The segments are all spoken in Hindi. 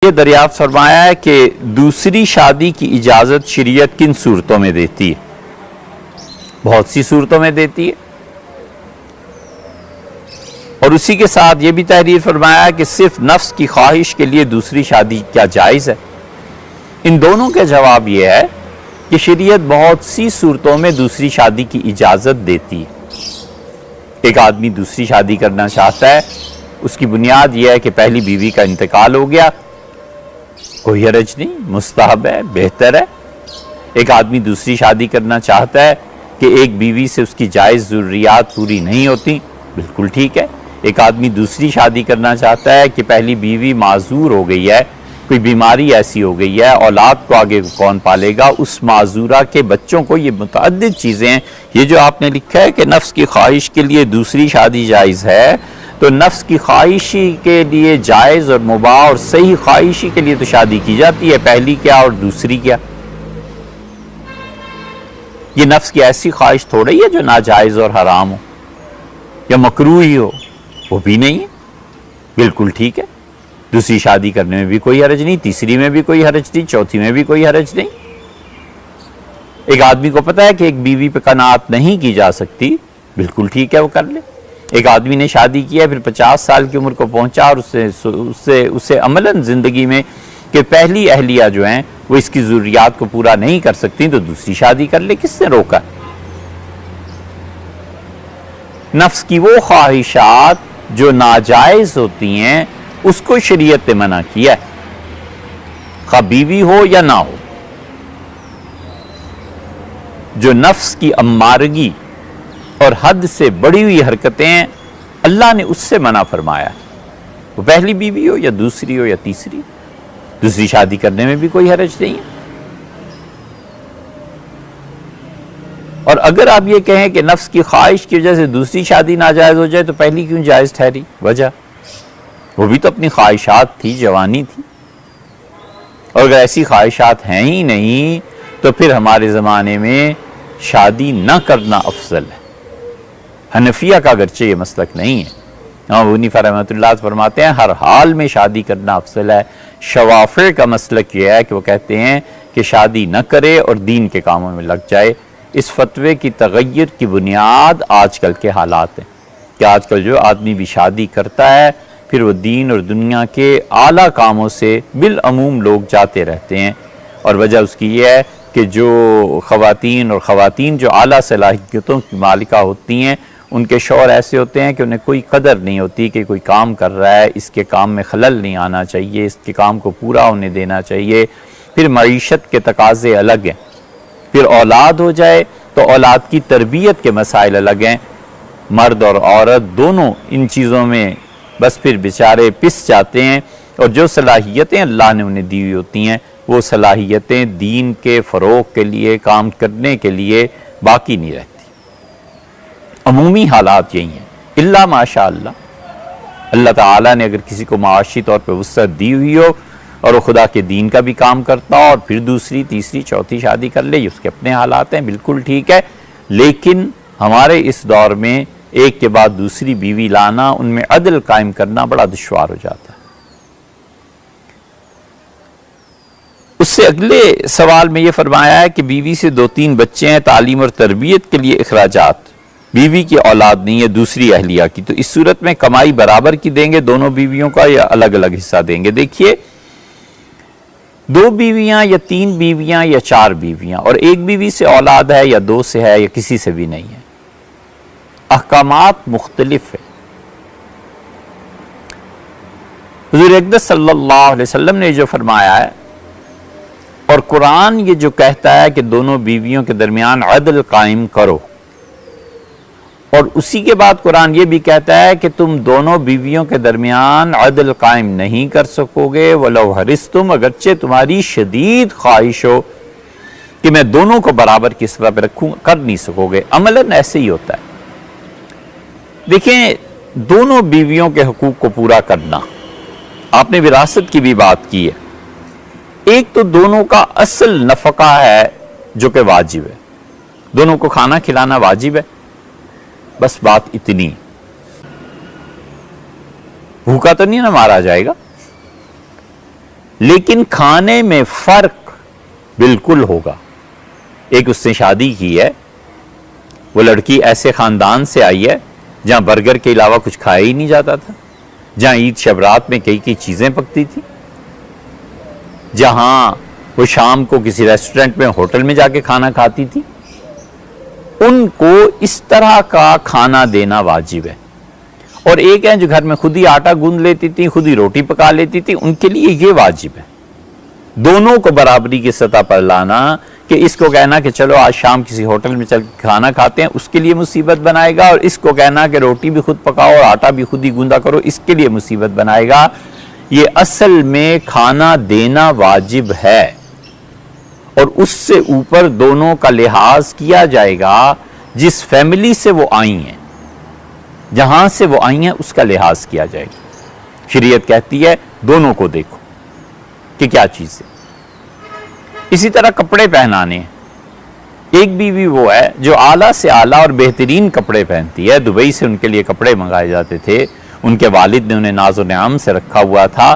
ये दरियाफ्त फरमाया है कि दूसरी शादी की इजाज़त शरीयत किन सूरतों में देती है? बहुत सी सूरतों में देती है। और उसी के साथ ये भी तहरीर फरमाया है कि सिर्फ नफ्स की ख्वाहिश के लिए दूसरी शादी क्या जायज़ है? इन दोनों का जवाब यह है कि शरीयत बहुत सी सूरतों में दूसरी शादी की इजाज़त देती है। एक आदमी दूसरी शादी करना चाहता है, उसकी बुनियाद यह है कि पहली बीवी का इंतकाल हो गया, कोई हरज नहीं, मुस्तहब है, बेहतर है। एक आदमी दूसरी शादी करना चाहता है कि एक बीवी से उसकी जायज़ ज़रूरियात पूरी नहीं होती, बिल्कुल ठीक है। एक आदमी दूसरी शादी करना चाहता है कि पहली बीवी माजूर हो गई है, कोई बीमारी ऐसी हो गई है, औलाद को आगे कौन पालेगा, उस माजूरा के बच्चों को, ये मुतअद्दिद चीज़ें हैं। ये जो आपने लिखा है कि नफ्स की ख्वाहिश के लिए दूसरी शादी जायज़ है, तो नफ्स की ख्वाहिशी के लिए जायज़ और मुबाह और सही ख्वाहिशी के लिए तो शादी की जाती है, पहली क्या और दूसरी क्या। ये नफ्स की ऐसी ख्वाहिश थोड़ी है जो नाजायज़ और हराम हो या मकरूह ही हो, वो भी नहीं है, बिल्कुल ठीक है। दूसरी शादी करने में भी कोई हरज नहीं, तीसरी में भी कोई हरज नहीं, चौथी में भी कोई हरज नहीं। एक आदमी को पता है कि एक बीवी पे कनात नहीं की जा सकती, बिल्कुल ठीक है, वो कर ले। एक आदमी ने शादी किया, फिर 50 साल की उम्र को पहुंचा और उससे अमलन जिंदगी में कि पहली अहलिया जो हैं वो इसकी जरूरियात को पूरा नहीं कर सकती, तो दूसरी शादी कर ले, किसने रोका? नफ्स की वो ख्वाहिशात जो नाजायज होती हैं उसको शरीयत ने मना किया है, खा बीवी हो या ना हो। जो नफ्स की अम्मारगी और हद से बढ़ी हुई हरकतें अल्लाह ने उससे मना फरमाया, वो पहली बीवी हो या दूसरी हो या तीसरी, दूसरी शादी करने में भी कोई हरज नहीं है। और अगर आप ये कहें कि नफ्स की ख्वाहिश की वजह से दूसरी शादी नाजायज हो जाए, तो पहली क्यों जायज ठहरी? वजह वो भी तो अपनी ख्वाहिशात थी, जवानी थी। और अगर ऐसी ख्वाहिशात हैं ही नहीं, तो फिर हमारे ज़माने में शादी न करना अफजल है। हनफिया का अगरचे ये मसलक नहीं है, इमाम हनीफा रहमतुल्लाह फरमाते हैं हर हाल में शादी करना अफजल है। शवाफिर का मसलक ये है कि वो कहते हैं कि शादी न करे और दीन के कामों में लग जाए। इस फतवे की तगय्युर की बुनियाद आजकल के हालात हैं कि आजकल जो आदमी भी शादी करता है, फिर वो दीन और दुनिया के आला कामों से बिलअमूम लोग जाते रहते हैं। और वजह उसकी ये है कि जो ख़वातीन जो आला सलाहियतों की मालिका होती हैं, उनके शौहर ऐसे होते हैं कि उन्हें कोई कदर नहीं होती कि कोई काम कर रहा है, इसके काम में खलल नहीं आना चाहिए, इसके काम को पूरा होने देना चाहिए। फिर मईशत के तकाजे अलग हैं, फिर औलाद हो जाए तो औलाद की तरबियत के मसाइल अलग हैं। मर्द और औरत दोनों इन चीज़ों में बस फिर बेचारे पिस जाते हैं, और जो सलाहियतें अल्लाह ने उन्हें दी हुई होती हैं, वो सलाहियतें दीन के फ़रोग़ के लिए, काम करने के लिए बाकी नहीं रहती। अमूमी हालात यही हैं, इल्ला माशा अल्लाह, अल्लाह ताला ने अगर किसी को माशी तौर पर वुसअत दी हुई हो और वो खुदा के दीन का भी काम करता हो और फिर दूसरी, तीसरी, चौथी शादी कर ले, उसके अपने हालात हैं, बिल्कुल ठीक है। लेकिन हमारे इस दौर में एक के बाद दूसरी बीवी लाना, उनमें अदल कायम करना बड़ा दुश्वार हो जाता है। उससे अगले सवाल में यह फरमाया है कि बीवी से 2-3 बच्चे हैं, तालीम और तरबियत के लिए अखराजात, बीवी की औलाद नहीं है दूसरी अहलिया की, तो इस सूरत में कमाई बराबर की देंगे दोनों बीवियों का या अलग अलग हिस्सा देंगे? देखिए, 2 बीवियां या 3 बीवियां या 4 बीवियां और एक बीवी से औलाद है या 2 से है या किसी से भी नहीं है, अहकामात मुख्तलिफ है। हुज़ूर अक़दस सल्लल्लाहु अलैहि वसल्लम ने जो फरमाया है और कुरान ये जो कहता है कि दोनों बीवियों के दरमियान अदल कायम करो, और उसी के बाद कुरान ये भी कहता है कि तुम दोनों बीवियों के दरमियान अदल कायम नहीं कर सकोगे, वलो हरिस्तुम, अगरचे तुम्हारी शदीद ख्वाहिश हो कि मैं दोनों को बराबर किस तरह पर रखूँ, कर नहीं सकोगे। अमलन ऐसे ही होता है। देखें, दोनों बीवियों के हकूक को पूरा करना, आपने विरासत की भी बात की है। एक तो दोनों का असल नफका है जो कि वाजिब है, दोनों को खाना खिलाना वाजिब है, बस बात इतनी। भूखा तो नहीं ना मारा जाएगा, लेकिन खाने में फर्क बिल्कुल होगा। एक उसने शादी की है, वो लड़की ऐसे खानदान से आई है जहां बर्गर के अलावा कुछ खाया ही नहीं जाता था, जहां ईद शब रात में कई कई चीजें पकती थी, जहां वो शाम को किसी रेस्टोरेंट में होटल में जाके खाना खाती थी। उनको इस तरह का खाना देना वाजिब है। और एक है जो घर में खुद ही आटा गूंद लेती थी, खुद ही रोटी पका लेती थी, उनके लिए ये वाजिब है। दोनों को बराबरी की सतह पर लाना, कि इसको कहना कि चलो आज शाम किसी होटल में चल खाना खाते हैं, उसके लिए मुसीबत बनाएगा, और इसको कहना कि रोटी भी खुद पकाओ और आटा भी खुद ही गूंदा करो, इसके लिए मुसीबत बनाएगा। ये असल में खाना देना वाजिब है और उससे ऊपर दोनों का लिहाज किया जाएगा। जिस फैमिली से वो आई हैं, जहां से वो आई हैं, उसका लिहाज किया जाएगा। शरीयत कहती है दोनों को देखो कि क्या चीज है। इसी तरह कपड़े पहनाने, एक बीवी वो है जो आला से आला और बेहतरीन कपड़े पहनती है। दुबई से उनके लिए कपड़े मंगाए जाते थे, उनके वालिद ने उन्हें नाज़ो नियाम से रखा हुआ था।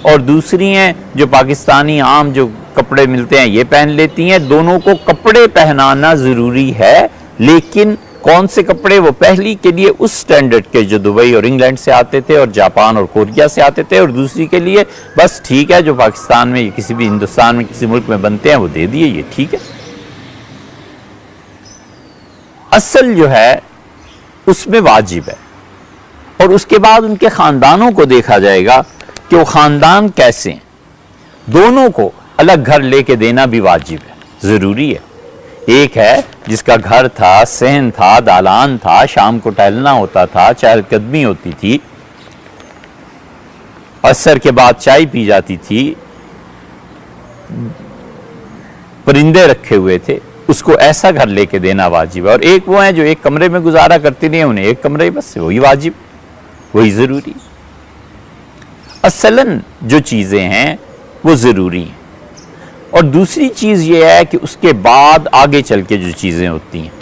और दूसरी हैं जो पाकिस्तानी आम जो कपड़े मिलते हैं ये पहन लेती हैं। दोनों को कपड़े पहनाना ज़रूरी है, लेकिन कौन से कपड़े? वो पहली के लिए उस स्टैंडर्ड के जो दुबई और इंग्लैंड से आते थे और जापान और कोरिया से आते थे, और दूसरी के लिए बस ठीक है जो पाकिस्तान में या किसी भी हिंदुस्तान में किसी मुल्क में बनते हैं वो दे दिए, ये ठीक है। असल जो है उसमें वाजिब है। और उसके बाद उनके खानदानों को देखा जाएगा कि वो खानदान कैसे हैं। दोनों को अलग घर लेके देना भी वाजिब है, जरूरी है। एक है जिसका घर था, सहन था, दालान था, शाम को टहलना होता था, चहलकदमी होती थी, असर के बाद चाय पी जाती थी, परिंदे रखे हुए थे, उसको ऐसा घर लेके देना वाजिब है। और एक वो है जो एक कमरे में गुजारा करते नहीं, उन्हें एक कमरे बस, वही वाजिब, वही जरूरी। असलन जो चीजें हैं वो जरूरी हैं। और दूसरी चीज ये है कि उसके बाद आगे चल के जो चीजें होती हैं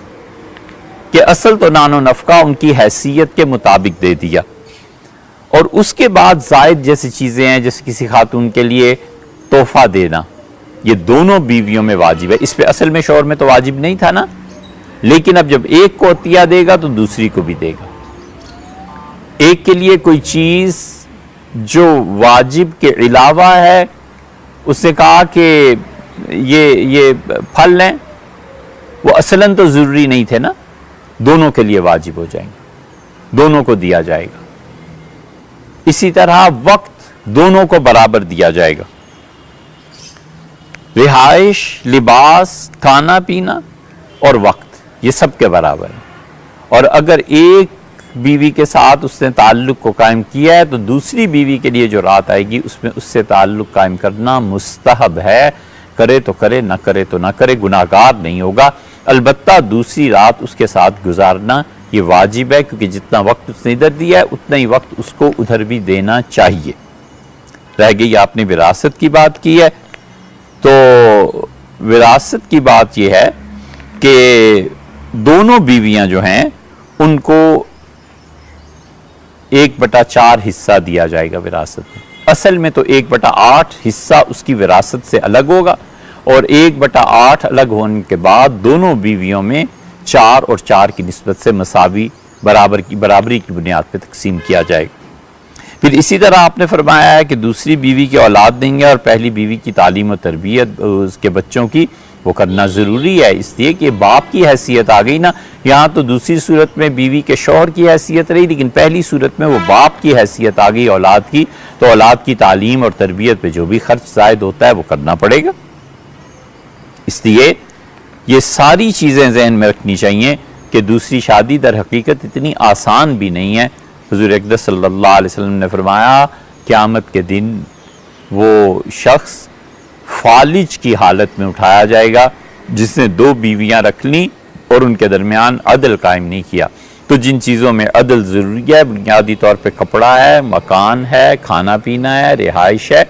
कि असल तो नानो नफका उनकी हैसियत के मुताबिक दे दिया, और उसके बाद जायद जैसी चीजें हैं, जैसे किसी खातून के लिए तोहफा देना, ये दोनों बीवियों में वाजिब है। इस पे असल में शौहर में तो वाजिब नहीं था ना, लेकिन अब जब एक को अतिया देगा तो दूसरी को भी देगा। एक के लिए कोई चीज जो वाजिब के अलावा है, उसने कहा कि ये फल लें, वो असलन तो जरूरी नहीं थे ना, दोनों के लिए वाजिब हो जाएंगे, दोनों को दिया जाएगा। इसी तरह वक्त दोनों को बराबर दिया जाएगा। रिहाइश, लिबास, खाना पीना और वक्त ये सब के बराबर है। और अगर एक बीवी के साथ उसने ताल्लुक को कायम किया है तो दूसरी बीवी के लिए जो रात आएगी उसमें उससे ताल्लुक कायम करना मुस्तहब है। करे तो करे, ना करे तो ना करे, गुनाहगार नहीं होगा। अलबत्ता दूसरी रात उसके साथ गुजारना ये वाजिब है, क्योंकि जितना वक्त उसने इधर दिया है उतना ही वक्त उसको उधर भी देना चाहिए। रह गई आपने विरासत की बात की है, तो विरासत की बात यह है कि दोनों बीवियां जो हैं उनको 1/4 हिस्सा दिया जाएगा विरासत में। असल में तो 1/8 हिस्सा उसकी विरासत से अलग होगा, और 1/8 अलग होने के बाद दोनों बीवियों में 4 और 4 की निस्बत से मसावी बराबरी की बुनियाद पर तकसीम किया जाएगा। फिर इसी तरह आपने फरमाया है कि दूसरी बीवी की औलाद देंगे और पहली बीवी की तालीम और तरबियत उसके बच्चों की वो करना ज़रूरी है, इसलिए कि बाप की हैसियत आ गई ना। यहाँ तो दूसरी सूरत में बीवी के शौहर की हैसियत रही, लेकिन पहली सूरत में वो बाप की हैसियत आ गई औलाद की, तो औलाद की तालीम और तरबियत पे जो भी खर्च ज़ायद होता है वो करना पड़ेगा। इसलिए ये सारी चीज़ें जहन में रखनी चाहिए कि दूसरी शादी दर हकीकत इतनी आसान भी नहीं है। हुज़ूर अक़दस सल्लल्लाहु अलैहि वसल्लम ने फरमाया क़यामत के दिन वो शख्स फालिज की हालत में उठाया जाएगा जिसने 2 बीवियां रख ली और उनके दरमियान अदल कायम नहीं किया। तो जिन चीज़ों में अदल ज़रूरी है, बुनियादी तौर पे कपड़ा है, मकान है, खाना पीना है, रिहाइश है,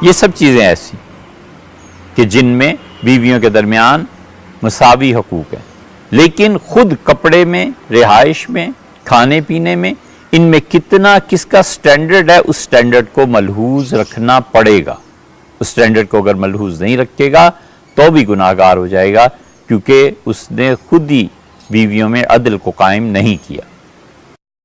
ये सब चीज़ें ऐसी कि जिनमें बीवियों के दरमियान मसावी हकूक़ है, लेकिन खुद कपड़े में, रिहाइश में, खाने पीने में इनमें कितना किसका स्टैंडर्ड है, उस स्टैंडर्ड को मलहूज रखना पड़ेगा। उस स्टैंडर्ड को अगर मलहूज नहीं रखेगा तो भी गुनाहगार हो जाएगा, क्योंकि उसने खुद ही बीवियों में अदल को कायम नहीं किया।